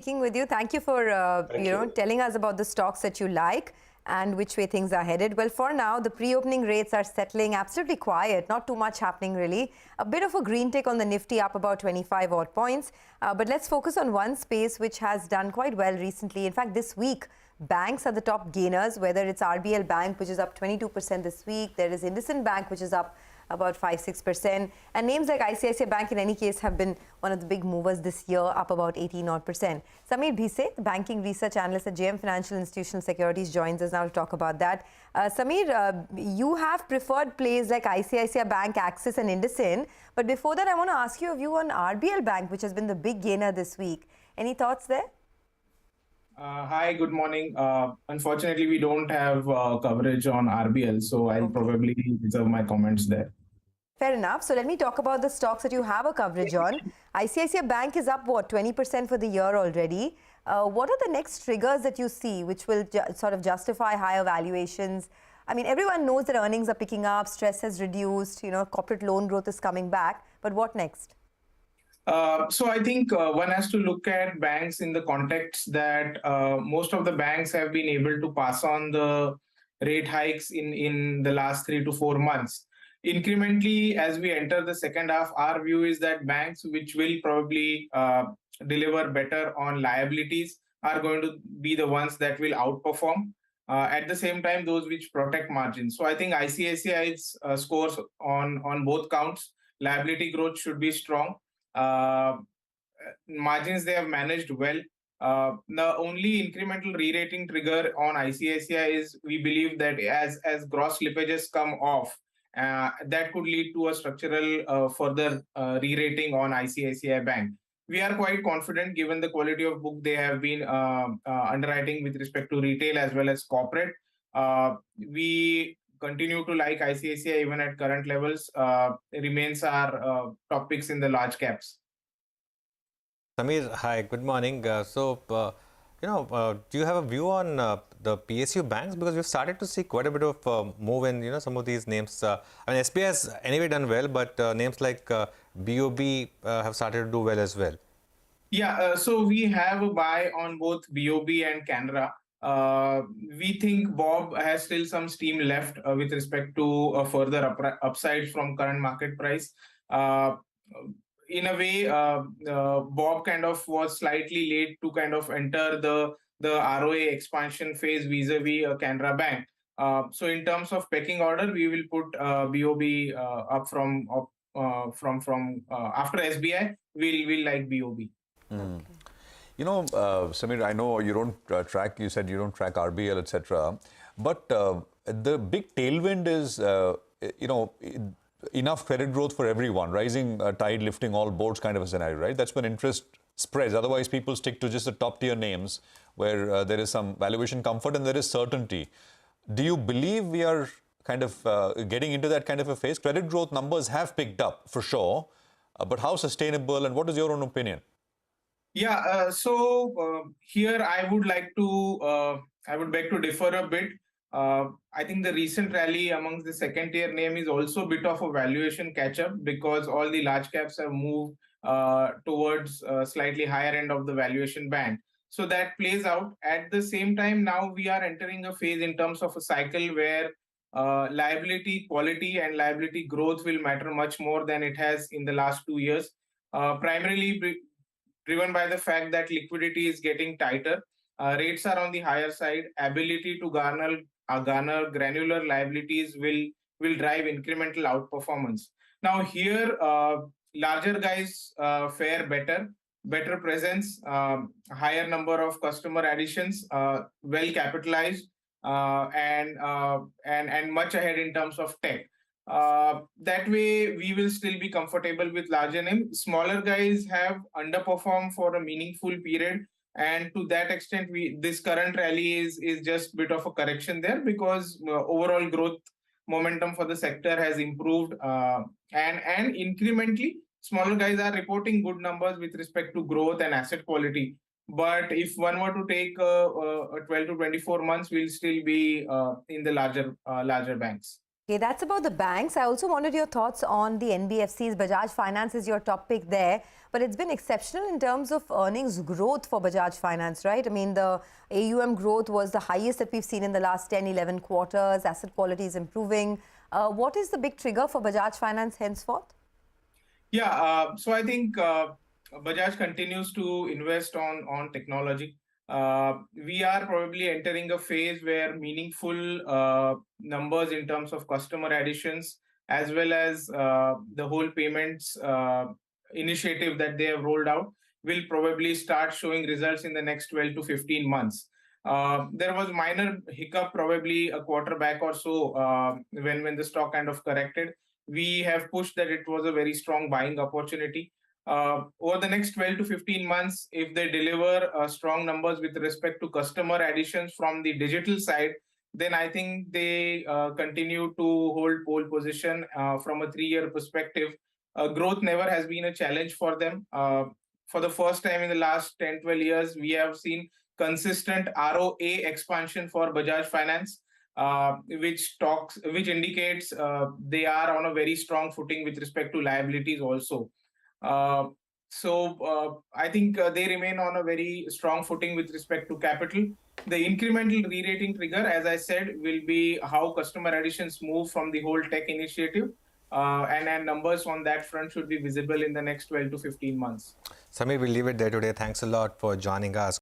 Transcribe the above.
Speaking with you. Thank you for telling us about the stocks that you like and which way things are headed. Well, for now, the pre-opening rates are settling absolutely quiet, not too much happening really. A bit of a green tick on the Nifty, up about 25 odd points. But let's focus on one space which has done quite well recently. In fact, this week, banks are the top gainers, whether it's RBL Bank, which is up 22% this week. There is IndusInd Bank, which is up about 5-6%. And names like Icici Bank, in any case, have been one of the big movers this year, up about 18-odd%. Samir Bhise, the Banking Research Analyst at JM Financial Institutional Securities, joins us now to talk about that. Samir, you have preferred plays like Icici Bank, Axis and IndusInd. But before that, I want to ask you a view on RBL Bank, which has been the big gainer this week. Any thoughts there? Hi, good morning. Unfortunately, we don't have coverage on RBL, so I'll probably reserve my comments there. Fair enough. So let me talk about the stocks that you have a coverage on. Icici Bank is up, what, 20% for the year already. What are the next triggers that you see which will sort of justify higher valuations? I mean, everyone knows that earnings are picking up, stress has reduced, corporate loan growth is coming back. But what next? So I think one has to look at banks in the context that most of the banks have been able to pass on the rate hikes in the last 3 to 4 months. Incrementally, as we enter the second half, our view is that banks which will probably deliver better on liabilities are going to be the ones that will outperform. At the same time, those which protect margins. So I think ICICI's scores on both counts. Liability growth should be strong. Margins they have managed well. The only incremental re-rating trigger on ICICI is we believe that as gross slippages come off, that could lead to a structural further re-rating on ICICI Bank. We are quite confident given the quality of book they have been underwriting with respect to retail as well as corporate. We continue to like ICICI even at current levels. Remains our top picks in the large caps. Samir, hi, good morning. Do you have a view on the PSU banks? Because we've started to see quite a bit of move in, some of these names. I mean, SBI has anyway done well, but names like BOB have started to do well as well. Yeah, so we have a buy on both BOB and Canara. We think Bob has still some steam left with respect to further upside from current market price. In a way, Bob kind of was slightly late to kind of enter the ROA expansion phase vis-a-vis Canara Bank. So in terms of pecking order, we will put BOB up from after SBI. We'll like BOB. Okay. Samir, I know you don't track, you said you don't track RBL, etc. But the big tailwind is, enough credit growth for everyone, rising tide lifting all boats kind of a scenario, right? That's when interest spreads. Otherwise, people stick to just the top tier names where there is some valuation comfort and there is certainty. Do you believe we are kind of getting into that kind of a phase? Credit growth numbers have picked up for sure, but how sustainable and what is your own opinion? Yeah, here I would beg to differ a bit. I think the recent rally amongst the second tier name is also a bit of a valuation catch up because all the large caps have moved towards slightly higher end of the valuation band. So that plays out. At the same time, now we are entering a phase in terms of a cycle where liability quality and liability growth will matter much more than it has in the last 2 years. Primarily driven by the fact that liquidity is getting tighter, rates are on the higher side, ability to garner granular liabilities will drive incremental outperformance. Now here, larger guys fare better presence, higher number of customer additions, well capitalized, and much ahead in terms of tech. That way, we will still be comfortable with larger names. Smaller guys have underperformed for a meaningful period. And to that extent, this current rally is just a bit of a correction there because overall growth momentum for the sector has improved. And incrementally, smaller guys are reporting good numbers with respect to growth and asset quality. But if one were to take 12 to 24 months, we'll still be in the larger banks. Okay, that's about the banks. I also wanted your thoughts on the NBFCs. Bajaj Finance is your top pick there, but it's been exceptional in terms of earnings growth for Bajaj Finance, right? I mean, the AUM growth was the highest that we've seen in the last 10, 11 quarters. Asset quality is improving. What is the big trigger for Bajaj Finance henceforth? Yeah, so I think Bajaj continues to invest on technology. We are probably entering a phase where meaningful numbers in terms of customer additions, as well as the whole payments initiative that they have rolled out, will probably start showing results in the next 12 to 15 months. There was minor hiccup probably a quarter back or so when the stock kind of corrected. We have pushed that it was a very strong buying opportunity. Over the next 12 to 15 months, if they deliver strong numbers with respect to customer additions from the digital side, then I think they continue to hold pole position from a 3-year perspective. Growth never has been a challenge for them. For the first time in the last 10, 12 years, we have seen consistent ROA expansion for Bajaj Finance. Which indicates they are on a very strong footing with respect to liabilities also. I think they remain on a very strong footing with respect to capital. The incremental re-rating trigger, as I said, will be how customer additions move from the whole tech initiative. And numbers on that front should be visible in the next 12 to 15 months. Samir, we'll leave it there today. Thanks a lot for joining us.